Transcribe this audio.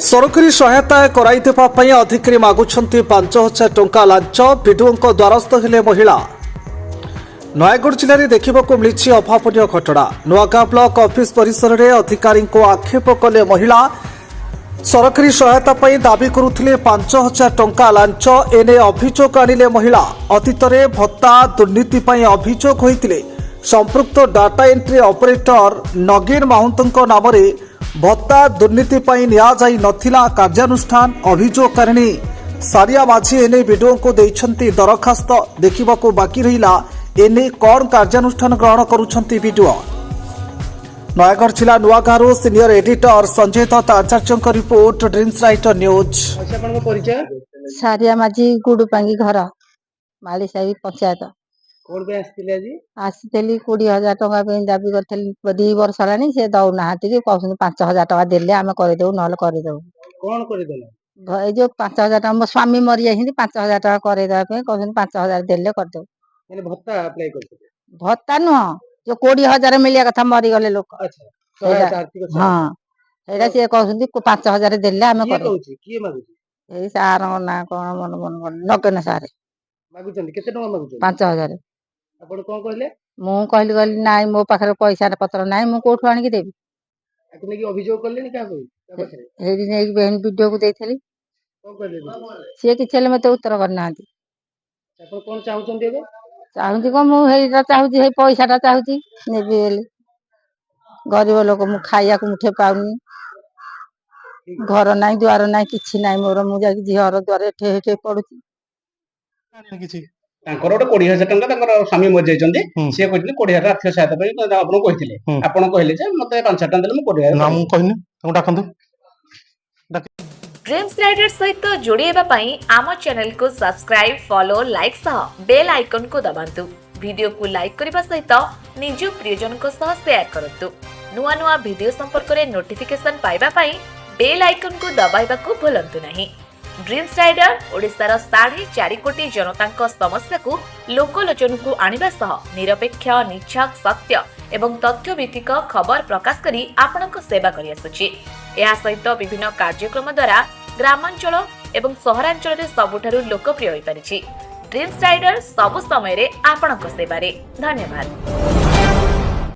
सरकारी सहायता कराइदेवा अधिकारी मागुंट 5,000 टंका लांच विडुओं द्वारस्थ हेले महिला। नयगढ़ जिले में देखा मिली अभावन घटना। नुआगाँ ब्लॉक ऑफिस परिसर में अधिकारी आक्षेप कले महिला सरकारी सहायता दाबी करुले 5,000 टंका लांच एने अभियोग आनिले महिला। अतीत में भत्ता दुर्नीति अभियोग होते संपृक्त डाटा एंट्री ऑपरेटर नगीन माहुंतों नाम भत्ता दुर्नीति नियाजाई नथिला कार्यानुष्ठान। अभियोगकारिणी सारिया माझी एने वीडियो को देइछंती दरखास्त। देखा बाकी रहिला एने कौन कार्यानुष्ठान ग्रहण करुछंती वीडियो। नयगढ़ जिला नुआगाँव सीनियर एडिटर संजय दत्त आचार्य रिपोर्ट ड्रीम्स राइटर न्यूज। सारिया माझी गुडुपांगी घर मालीसाही पंचायत आसी 20,000 टका दाबी करी 2 वर्ष है से दौना कि 5,000 टका देले आम करदेव ना करदेव जो 5,000 टका मो स्वामी मरी जाती 5,000 टका करदेवाई कहते 5,000 देले करदेव। भत्ता नुह जो 20,000 मिलिया कथा मरीगले लोक। हाँ से कहते 5,000 देले आम सार ना कौन मन मन नगेन सारे 5,000 मु कहली ना मो पाखे पैसा पत्र ना मुझे कौटू आणिक देवी वीडियो को देती सी कि मत उत्तर करना चाहूँ कौन मुझे चाहूँ पैसा चाहूँ नेबी गरीब लोक मु खाया मुठे पाऊनी घर ना द्वार ना कि ना मोर मुझे झीर द्वार एठे पड़ुची। गोटे 20,000 टंका स्वामी मरी जाती सी कहते 20,000 आर्थिक सहायता आपको कहते आपड़ कहले मत 5,000 टंका देले ड्रीम्स राइडर सहित जोड़ेबा आम चैनल को सब्सक्राइब फॉलो लाइक सह बेल आइकन को दबांतु। वीडियो को लाइक करने सहित निज प्रियजन को सह शेयर करंतु। नुआ नुआ वीडियो संपर्क में नोटिफिकेशन पाइबा पाई बेल आइकन को दबाइबा को भूलंतु नहीं। ड्रीम्स राइडर ओडिशार 4.5 कोटी जनता समस्या को लोकलोचन को आनिबा सह निरपेक्ष निछक सत्य एवं तथ्य भित्तिक खबर प्रकाश करी आपनक सेवा करि आसुछि। एहा सहित विभिन्न कार्यक्रम द्वारा ग्रामांचल एवं सहरांचल रे सबुठारु लोकप्रिय होई परिछि। ड्रीम्स राइडर सब समय रे आपनक सेवा रे धन्यवाद।